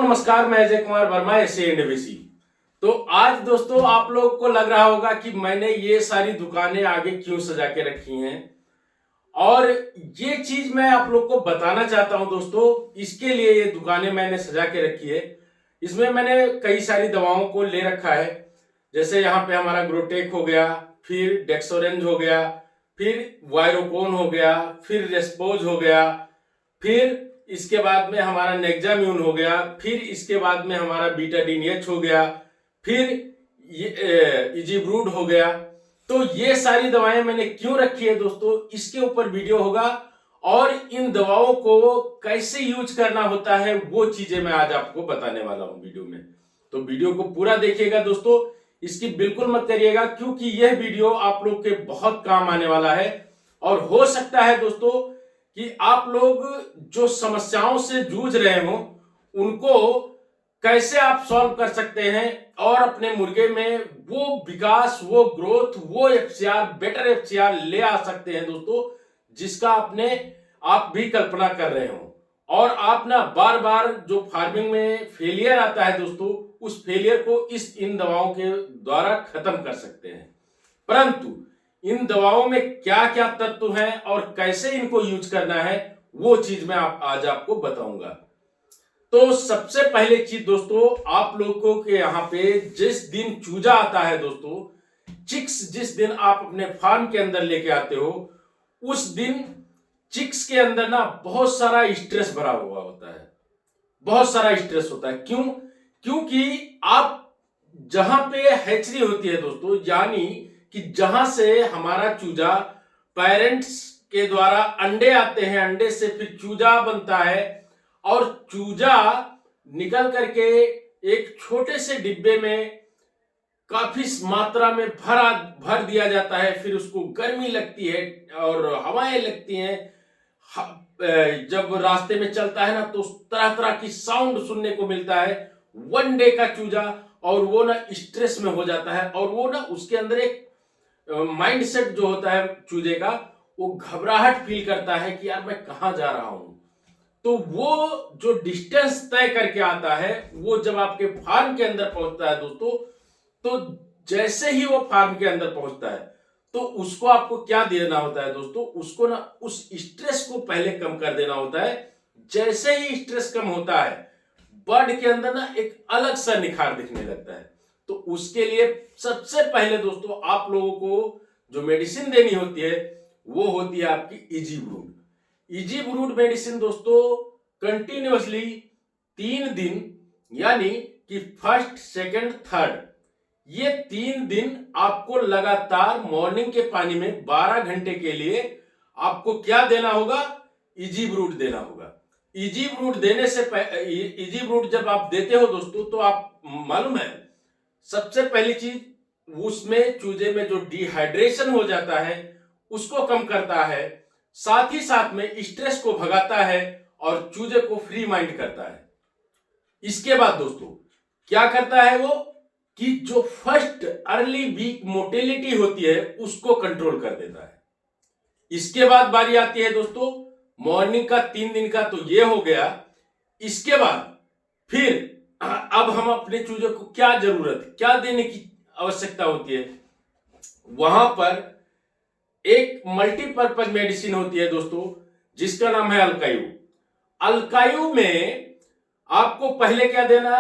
नमस्कार, मैं अजय कुमार वर्मा, एसएनडीबीसी। तो आज दोस्तों आप लोग को लग रहा होगा कि मैंने ये सारी दुकानें आगे क्यों सजा के रखी हैं, और ये चीज मैं आप लोग को बताना चाहता हूं दोस्तों। इसके लिए ये दुकानें मैंने सजा के रखी है। इसमें मैंने कई सारी दवाओं को ले रखा है। जैसे यहाँ पे हमारा ग्रोटेक हो गया, फिर डेक्सोरेंज हो गया, फिर वायरोकोन हो गया, फिर रेस्पोज हो गया, फिर इसके बाद में हमारा नेक्जाम्यून हो गया, फिर इसके बाद में हमारा बीटाडीन एच हो गया, फिर इजीब्रूड हो गया। तो ये सारी दवाएं मैंने क्यों रखी है दोस्तों, इसके ऊपर वीडियो होगा, और इन दवाओं को कैसे यूज करना होता है वो चीजें मैं आज आपको बताने वाला हूं वीडियो में। तो वीडियो को पूरा देखिएगा दोस्तों, इसकी बिल्कुल मत करिएगा, क्योंकि यह वीडियो आप लोग के बहुत काम आने वाला है। और हो सकता है दोस्तों कि आप लोग जो समस्याओं से जूझ रहे हो उनको कैसे आप सॉल्व कर सकते हैं और अपने मुर्गे में वो विकास, वो ग्रोथ, वो एफसीआर, बेटर एफसीआर ले आ सकते हैं दोस्तों, जिसका आप भी कल्पना कर रहे हो। और आप ना बार बार जो फार्मिंग में फेलियर आता है दोस्तों, उस फेलियर को इन दवाओं के द्वारा खत्म कर सकते हैं। परंतु इन दवाओं में क्या क्या तत्व हैं और कैसे इनको यूज करना है वो चीज मैं आज आपको बताऊंगा। तो सबसे पहले चीज दोस्तों, आप लोगों के यहाँ पे जिस दिन चूजा आता है दोस्तों, चिक्स जिस दिन आप अपने फार्म के अंदर लेके आते हो, उस दिन चिक्स के अंदर ना बहुत सारा स्ट्रेस भरा हुआ होता है, बहुत सारा स्ट्रेस होता है। क्यों? क्योंकि आप जहां पे हैचरी होती है दोस्तों, यानी कि जहां से हमारा चूजा पेरेंट्स के द्वारा अंडे आते हैं, अंडे से फिर चूजा बनता है, और चूजा निकल करके एक छोटे से डिब्बे में काफी मात्रा में भर दिया जाता है। फिर उसको गर्मी लगती है और हवाएं लगती हैं। जब रास्ते में चलता है ना तो तरह तरह की साउंड सुनने को मिलता है। वन डे का चूजा, और वो ना स्ट्रेस में हो जाता है, और वो ना उसके अंदर एक माइंडसेट जो होता है चूजे का, वो घबराहट फील करता है कि यार मैं कहां जा रहा हूं। तो वो जो डिस्टेंस तय करके आता है, वो जब आपके फार्म के अंदर पहुंचता है दोस्तों, तो जैसे ही वो फार्म के अंदर पहुंचता है तो उसको आपको क्या देना होता है दोस्तों, उसको ना उस स्ट्रेस को पहले कम कर देना होता है। जैसे ही स्ट्रेस कम होता है, बर्ड के अंदर ना एक अलग सा निखार दिखने लगता है। तो उसके लिए सबसे पहले दोस्तों आप लोगों को जो मेडिसिन देनी होती है वो होती है आपकी इजीब्रूड। इजीब्रूड मेडिसिन दोस्तों कंटिन्यूअसली 3 दिन, यानी कि फर्स्ट, सेकंड, थर्ड, ये 3 दिन आपको लगातार मॉर्निंग के पानी में 12 घंटे के लिए आपको क्या देना होगा? इजीब्रूड देना होगा। इजीब्रूड देने से इजीब्रूड जब आप देते हो दोस्तों, तो आप मालूम है सबसे पहली चीज उसमें चूजे में जो डिहाइड्रेशन हो जाता है उसको कम करता है, साथ ही साथ में स्ट्रेस को भगाता है और चूजे को फ्री माइंड करता है। इसके बाद दोस्तों क्या करता है वो, कि जो फर्स्ट अर्ली वीक मोटिलिटी होती है उसको कंट्रोल कर देता है। इसके बाद बारी आती है दोस्तों मॉर्निंग का 3 दिन का, तो ये हो गया। इसके बाद फिर अब हम अपने चूजे को क्या जरूरत, क्या देने की आवश्यकता होती है, वहां पर एक मल्टीपर्पज मेडिसिन होती है दोस्तों, जिसका नाम है अल्कायू। अल्कायू में आपको पहले क्या देना,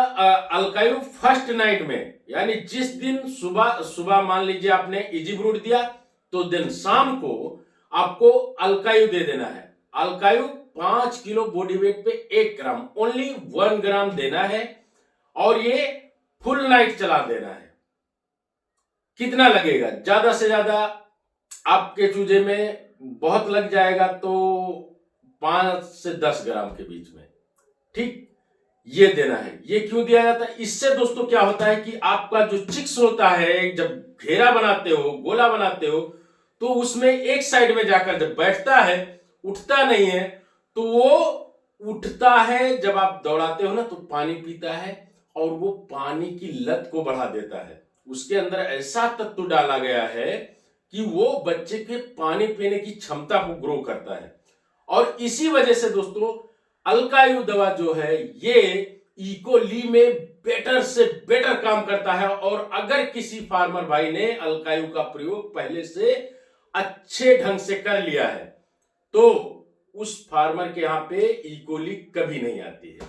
अल्कायू फर्स्ट नाइट में, यानी जिस दिन सुबह मान लीजिए आपने इजीब्रूड दिया, तो दिन शाम को आपको अल्कायू दे देना है। अल्कायू 5 किलो बॉडी वेट पे 1 ग्राम, ओनली 1 ग्राम देना है, और ये फुल नाइट चला देना है। कितना लगेगा? ज्यादा से ज्यादा आपके चूजे में बहुत लग जाएगा तो 5 से 10 ग्राम के बीच में, ठीक, ये देना है। ये क्यों दिया जाता है? इससे दोस्तों क्या होता है कि आपका जो चिक्स होता है, जब घेरा बनाते हो, गोला बनाते हो, तो उसमें एक साइड में जाकर जब बैठता है, उठता नहीं है, तो वो उठता है जब आप दौड़ाते हो ना, तो पानी पीता है, और वो पानी की लत को बढ़ा देता है। उसके अंदर ऐसा तत्व डाला गया है कि वो बच्चे के पानी पीने की क्षमता को ग्रो करता है। और इसी वजह से दोस्तों अल्कायू दवा जो है ये इकोली में बेटर से बेटर काम करता है। और अगर किसी फार्मर भाई ने अल्कायु का प्रयोग पहले से अच्छे ढंग से कर लिया है तो उस फार्मर के यहां पे इकोली कभी नहीं आती है।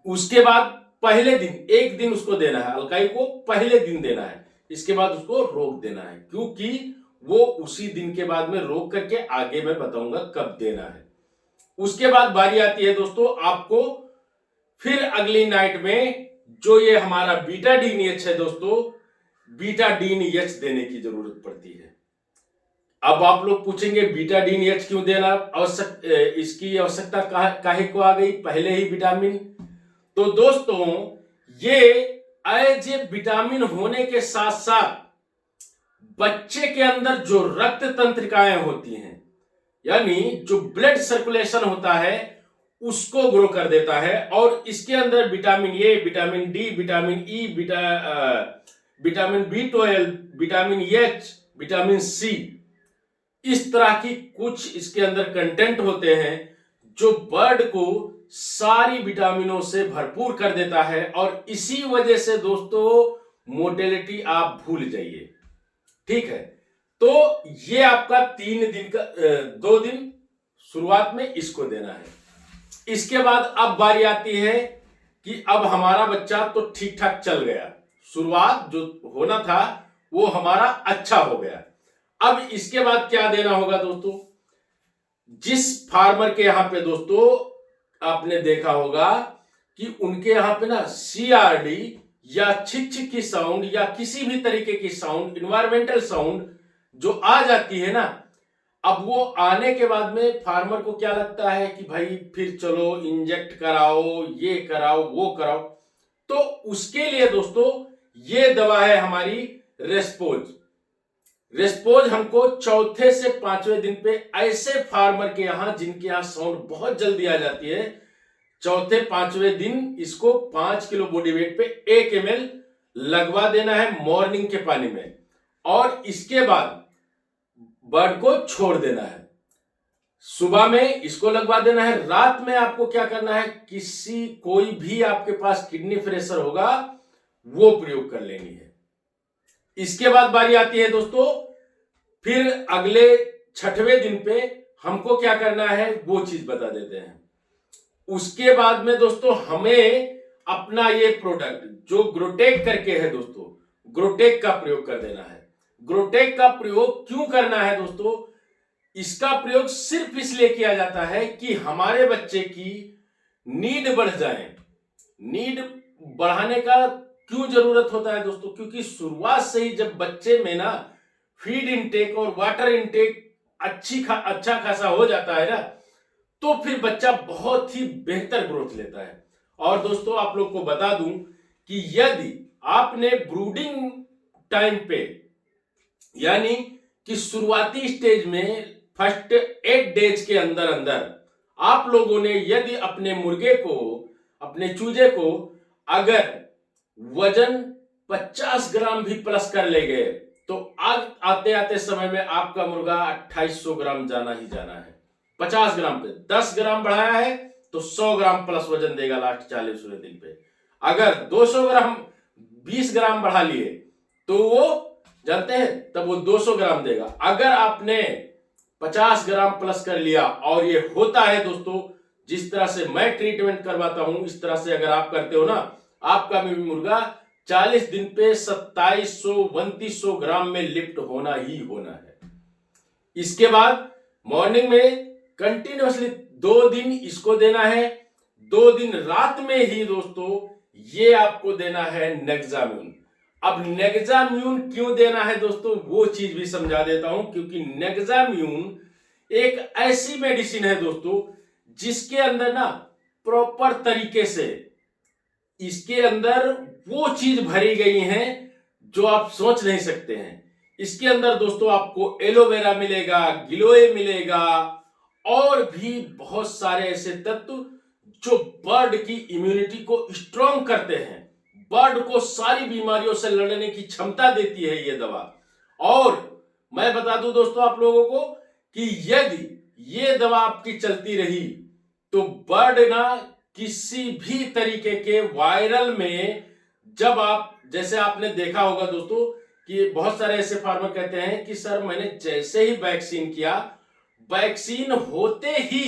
उसके बाद पहले दिन एक दिन उसको देना है, अल्काई को पहले दिन देना है, इसके बाद उसको रोक देना है, क्योंकि वो उसी दिन के बाद में रोक करके आगे मैं बताऊंगा कब देना है। उसके बाद बारी आती है दोस्तों आपको फिर अगली नाइट में जो ये हमारा बीटाडीन-एच है दोस्तों, बीटाडीन-एच देने की जरूरत पड़ती है। अब आप लोग पूछेंगे बीटाडीन-एच क्यों देना आवश्यक, इसकी आवश्यकता काहे को आ गई, पहले ही विटामिन। तो दोस्तों ये एज ए विटामिन होने के साथ साथ बच्चे के अंदर जो रक्त तंत्रिकाएं होती हैं, यानी जो ब्लड सर्कुलेशन होता है उसको ग्रो कर देता है। और इसके अंदर vitamin A, vitamin D, vitamin E, vitamin बी12, विटामिन एच, विटामिन सी, इस तरह की कुछ इसके अंदर कंटेंट होते हैं जो बर्ड को सारी विटामिनों से भरपूर कर देता है। और इसी वजह से दोस्तों मोर्टेलिटी आप भूल जाइए, ठीक है। तो ये आपका 3 दिन का 2 दिन शुरुआत में इसको देना है। इसके बाद अब बारी आती है कि अब हमारा बच्चा तो ठीक ठाक चल गया, शुरुआत जो होना था वो हमारा अच्छा हो गया। अब इसके बाद क्या देना होगा दोस्तों, जिस फार्मर के यहां पे दोस्तों आपने देखा होगा कि उनके यहां पे ना सीआरडी या छिक छिक की साउंड या किसी भी तरीके की साउंड, इन्वायरमेंटल साउंड जो आ जाती है ना, अब वो आने के बाद में फार्मर को क्या लगता है कि भाई फिर चलो इंजेक्ट कराओ, ये कराओ, वो कराओ। तो उसके लिए दोस्तों ये दवा है हमारी रेस्पोज। रेस्पोज हमको चौथे से 5वें दिन पे ऐसे फार्मर के यहां जिनके यहां साउंड बहुत जल्दी आ जाती है, चौथे 5वें दिन इसको 5 किलो बॉडी वेट पे 1 ml लगवा देना है मॉर्निंग के पानी में। और इसके बाद बर्ड को छोड़ देना है, सुबह में इसको लगवा देना है। रात में आपको क्या करना है, कोई भी आपके पास किडनी फ्रेशर होगा वो प्रयोग कर लेनी है। इसके बाद बारी आती है दोस्तों फिर अगले 6वें दिन पे हमको क्या करना है वो चीज बता देते हैं। उसके बाद में दोस्तों हमें अपना ये प्रोडक्ट जो ग्रोटेक करके है दोस्तों, ग्रोटेक का प्रयोग कर देना है। ग्रोटेक का प्रयोग क्यों करना है दोस्तों, इसका प्रयोग सिर्फ इसलिए किया जाता है कि हमारे बच्चे की नीड बढ़ जाए। नीड बढ़ाने का क्यों जरूरत होता है दोस्तों, क्योंकि शुरुआत से ही जब बच्चे में ना फीड इनटेक और वाटर इनटेक अच्छा खासा हो जाता है ना, तो फिर बच्चा बहुत ही बेहतर ग्रोथ लेता है। और दोस्तों आप लोग को बता दूं कि यदि आपने ब्रूडिंग टाइम पे, यानी कि शुरुआती स्टेज में फर्स्ट 8 डेज के अंदर अंदर आप लोगों ने यदि अपने मुर्गे को, अपने चूजे को अगर वजन 50 ग्राम भी प्लस कर ले गए तो आज आते आते समय में आपका मुर्गा 2800 ग्राम जाना ही जाना है। 50 ग्राम पे 10 ग्राम बढ़ाया है तो 100 ग्राम प्लस वजन देगा लास्ट 40वें दिन पे। अगर 200 ग्राम 20 ग्राम बढ़ा लिए तो वो जानते हैं तब वो 200 ग्राम देगा। अगर आपने 50 ग्राम प्लस कर लिया, और ये होता है दोस्तों, जिस तरह से मैं ट्रीटमेंट करवाता हूं इस तरह से अगर आप करते हो ना, आपका भी मुर्गा 40 दिन पे 2700-2900 ग्राम में लिफ्ट होना ही होना है। इसके बाद मॉर्निंग में कंटिन्यूअसली 2 दिन इसको देना है। 2 दिन रात में ही दोस्तों ये आपको देना है नेक्साम्यून। अब नेक्साम्यून क्यों देना है दोस्तों वो चीज भी समझा देता हूं, क्योंकि नेक्साम्यून एक ऐसी मेडिसिन है दोस्तों जिसके अंदर ना प्रॉपर तरीके से इसके अंदर वो चीज भरी गई है जो आप सोच नहीं सकते हैं। इसके अंदर दोस्तों आपको एलोवेरा मिलेगा, गिलोय मिलेगा और भी बहुत सारे ऐसे तत्व जो बर्ड की इम्यूनिटी को स्ट्रॉन्ग करते हैं, बर्ड को सारी बीमारियों से लड़ने की क्षमता देती है ये दवा। और मैं बता दूं दोस्तों आप लोगों को कि यदि ये दवा आपकी चलती रही तो बर्ड ना किसी भी तरीके के वायरल में, जब आप, जैसे आपने देखा होगा दोस्तों कि बहुत सारे ऐसे फार्मर कहते हैं कि सर मैंने जैसे ही वैक्सीन किया, वैक्सीन होते ही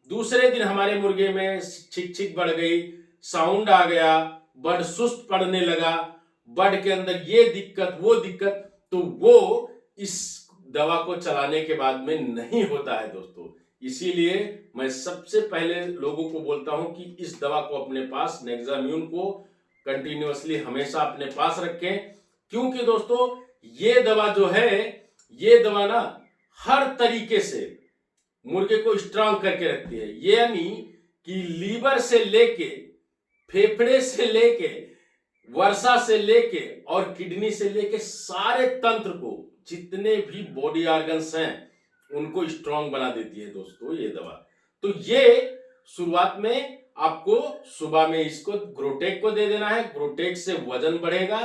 दूसरे दिन हमारे मुर्गे में छिक छिक बढ़ गई, साउंड आ गया, बर्ड सुस्त पड़ने लगा, बर्ड के अंदर ये दिक्कत वो दिक्कत। तो वो इस दवा को चलाने के बाद में नहीं होता है दोस्तों। इसीलिए मैं सबसे पहले लोगों को बोलता हूं कि इस दवा को अपने पास, नेक्साम्यून को कंटिन्यूअसली हमेशा अपने पास रखें, क्योंकि दोस्तों ये दवा जो है, ये दवा ना हर तरीके से मुर्गे को स्ट्रांग करके रखती है। ये यानी कि लीवर से लेके, फेफड़े से लेके, वर्षा से लेके और किडनी से लेके सारे तंत्र को, जितने भी बॉडी ऑर्गन्स हैं उनको स्ट्रांग बना देती है दोस्तों ये दवा। तो ये शुरुआत में आपको सुबह में इसको ग्रोटेक को दे देना है। ग्रोटेक से वजन बढ़ेगा,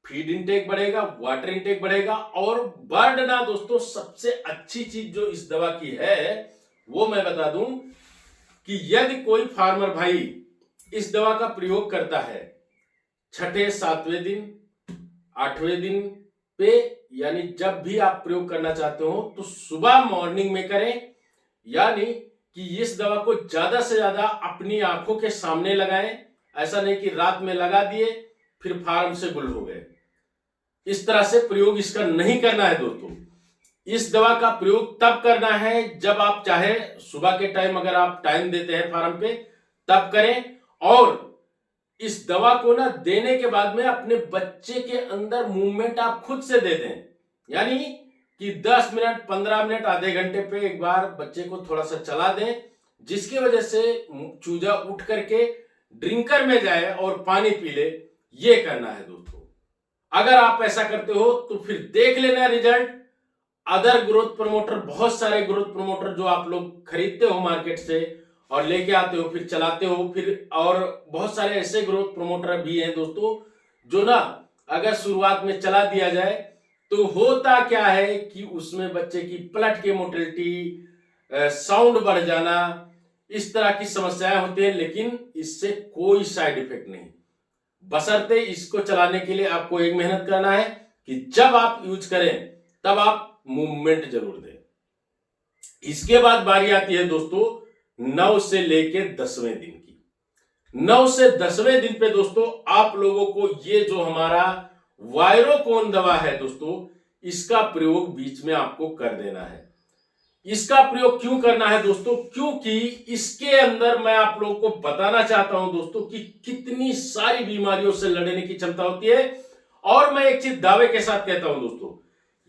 फीड इंटेक बढ़ेगा, वाटर इंटेक बढ़ेगा। और बर्ड ना दोस्तों, सबसे अच्छी चीज जो इस दवा की है वो मैं बता दूं कि यदि कोई फार्मर भाई इस दवा का प्रयोग करता है छठे, सातवें दिन, आठवें दिन पे, यानी जब भी आप प्रयोग करना चाहते हो तो सुबह मॉर्निंग में करें। यानी कि इस दवा को ज्यादा से ज्यादा अपनी आंखों के सामने लगाएं। ऐसा नहीं कि रात में लगा दिए फिर फार्म से गुल हो गए। इस तरह से प्रयोग इसका नहीं करना है दोस्तों। इस दवा का प्रयोग तब करना है जब आप चाहे, सुबह के टाइम अगर आप टाइम देते हैं फार्म पे तब करें। और इस दवा को ना देने के बाद में अपने बच्चे के अंदर मूवमेंट आप खुद से दे दें। यानी कि 10 मिनट, 15 मिनट, आधे घंटे पे एक बार बच्चे को थोड़ा सा चला दें, जिसकी वजह से चूजा उठ करके ड्रिंकर में जाए और पानी पी ले। ये करना है दोस्तों। अगर आप ऐसा करते हो तो फिर देख लेना रिजल्ट। अदर ग्रोथ प्रमोटर, बहुत सारे ग्रोथ प्रमोटर जो आप लोग खरीदते हो मार्केट से और लेके आते हो, फिर चलाते हो, फिर और बहुत सारे ऐसे ग्रोथ प्रमोटर भी हैं दोस्तों जो ना अगर शुरुआत में चला दिया जाए तो होता क्या है कि उसमें बच्चे की पलट के मोटिलिटी, साउंड बढ़ जाना, इस तरह की समस्याएं होती है। लेकिन इससे कोई साइड इफेक्ट नहीं, बशर्ते इसको चलाने के लिए आपको एक मेहनत करना है कि जब आप यूज करें तब आप मूवमेंट जरूर दें। इसके बाद बारी आती है दोस्तों 9 से लेकर 10वें दिन की। 9 से 10वें दिन पे दोस्तों आप लोगों को ये जो हमारा वायरोकोन दवा है दोस्तों, इसका प्रयोग बीच में आपको कर देना है। इसका प्रयोग क्यों करना है दोस्तों? क्योंकि इसके अंदर मैं आप लोगों को बताना चाहता हूं दोस्तों कि कितनी सारी बीमारियों से लड़ने की क्षमता होती है। और मैं एक चीज दावे के साथ कहता हूं दोस्तों,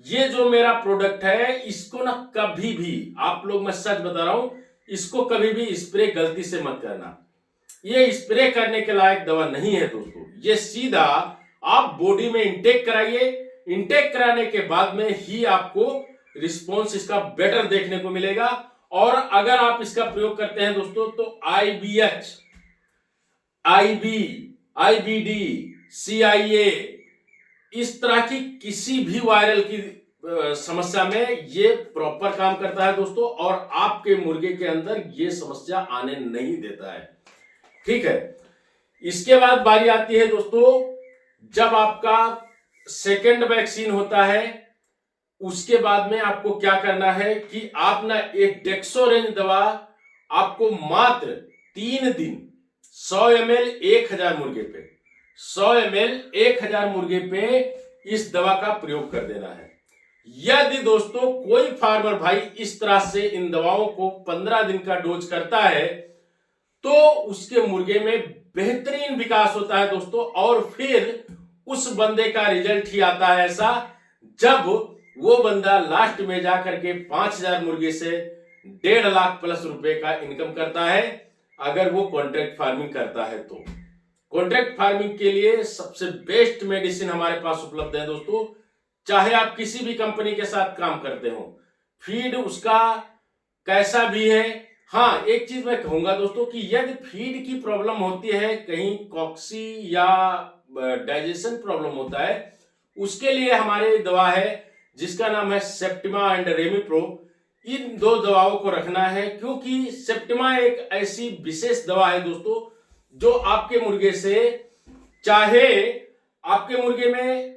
ये जो मेरा प्रोडक्ट है इसको ना कभी भी, आप लोग, मैं सच बता रहा हूं, इसको कभी भी स्प्रे गलती से मत करना। ये स्प्रे करने के लायक दवा नहीं है दोस्तों। ये सीधा आप बॉडी में इंटेक कराइए। इंटेक कराने के बाद में ही आपको रिस्पॉन्स इसका बेटर देखने को मिलेगा। और अगर आप इसका प्रयोग करते हैं दोस्तों तो IBH, IB, IBD, CIA, इस तरह की किसी भी वायरल की समस्या में ये प्रॉपर काम करता है दोस्तों। और आपके मुर्गे के अंदर ये समस्या आने नहीं देता है। ठीक है। इसके बाद बारी आती है दोस्तों जब आपका सेकेंड वैक्सीन होता है, उसके बाद में आपको क्या करना है कि आप ना एक डेक्सोरेंज दवा आपको मात्र 3 दिन 100 ml 1000 मुर्गे पे, 100 ml 1000 मुर्गे पे इस दवा का प्रयोग कर देना है। यदि दोस्तों कोई फार्मर भाई इस तरह से इन दवाओं को 15 दिन का डोज करता है तो उसके मुर्गे में बेहतरीन विकास होता है दोस्तों। और फिर उस बंदे का रिजल्ट ही आता है ऐसा, जब वो बंदा लास्ट में जाकर के 5000 मुर्गे से 1.5 लाख प्लस रुपए का इनकम करता है, अगर वो कॉन्ट्रैक्ट फार्मिंग करता है तो। कॉन्ट्रैक्ट फार्मिंग के लिए सबसे बेस्ट मेडिसिन हमारे पास उपलब्ध है दोस्तों। चाहे आप किसी भी कंपनी के साथ काम करते हो, फीड उसका कैसा भी है। हाँ, एक चीज मैं कहूंगा दोस्तों कि यदि फीड की प्रॉब्लम होती है, कहीं कॉक्सी या डाइजेशन प्रॉब्लम होता है, उसके लिए हमारी दवा है जिसका नाम है सेप्टिमा एंड रेमिप्रो। इन दो दवाओं को रखना है, क्योंकि सेप्टिमा एक ऐसी विशेष दवा है दोस्तों जो आपके मुर्गे से, चाहे आपके मुर्गे में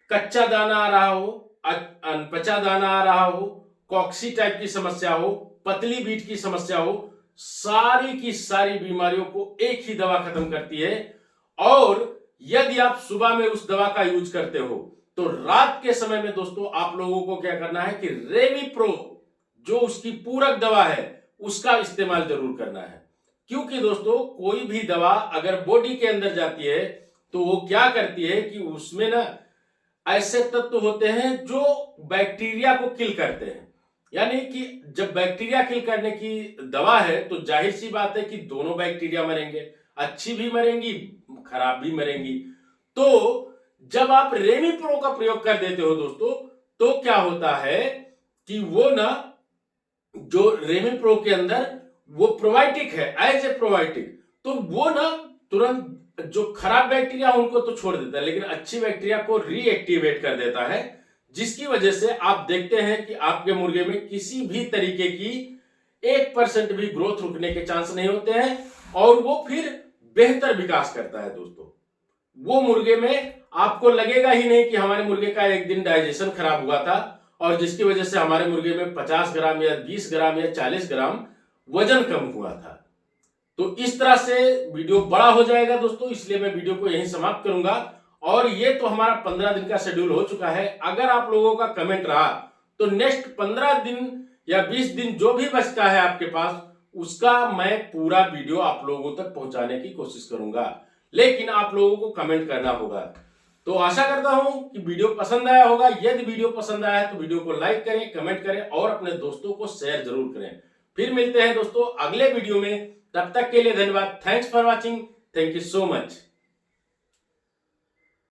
कच्चा दाना आ रहा हो, अनपचा दाना आ रहा हो, कॉक्सी टाइप की समस्या हो, पतली बीट की समस्या हो, सारी की सारी बीमारियों को एक ही दवा खत्म करती है। और यदि आप सुबह में उस दवा का यूज करते हो तो रात के समय में दोस्तों आप लोगों को क्या करना है कि रेविप्रो जो उसकी पूरक दवा है उसका इस्तेमाल जरूर करना है। क्योंकि दोस्तों कोई भी दवा अगर बॉडी के अंदर जाती है तो वो क्या करती है कि उसमें ना ऐसे तत्व होते हैं जो बैक्टीरिया को किल करते हैं। यानी कि जब बैक्टीरिया किल करने की दवा है तो जाहिर सी बात है कि दोनों बैक्टीरिया मरेंगे, अच्छी भी मरेंगी, खराब भी मरेंगी। तो जब आप रेविप्रो का प्रयोग कर देते हो दोस्तों तो क्या होता है कि वो ना, जो रेविप्रो के अंदर वो प्रोबायोटिक है, एज ए प्रोबायोटिक, तो वो ना तुरंत जो खराब बैक्टीरिया उनको तो छोड़ देता है लेकिन अच्छी बैक्टीरिया को रीएक्टिवेट कर देता है, जिसकी वजह से आप देखते हैं कि आपके मुर्गे में किसी भी तरीके की 1% भी ग्रोथ रुकने के चांस नहीं होते हैं और वो फिर बेहतर विकास करता है दोस्तों। वो मुर्गे में आपको लगेगा ही नहीं कि हमारे मुर्गे का एक दिन डाइजेशन खराब हुआ था और जिसकी वजह से हमारे मुर्गे में 50 ग्राम या 20 ग्राम या 40 ग्राम वजन कम हुआ था। तो इस तरह से वीडियो बड़ा हो जाएगा दोस्तों, इसलिए मैं वीडियो को यहीं समाप्त करूंगा। और ये तो हमारा 15 दिन का शेड्यूल हो चुका है। अगर आप लोगों का कमेंट रहा तो नेक्स्ट 15 दिन या 20 दिन जो भी बचता है आपके पास, उसका मैं पूरा वीडियो आप लोगों तक पहुंचाने की कोशिश करूंगा, लेकिन आप लोगों को कमेंट करना होगा। तो आशा करता हूं कि वीडियो पसंद आया होगा। यदि वीडियो पसंद आया है तो वीडियो को लाइक करें, कमेंट करें और अपने दोस्तों को शेयर जरूर करें। फिर मिलते हैं दोस्तों अगले वीडियो में, तब तक के लिए धन्यवाद। Thanks for watching, thank you so much.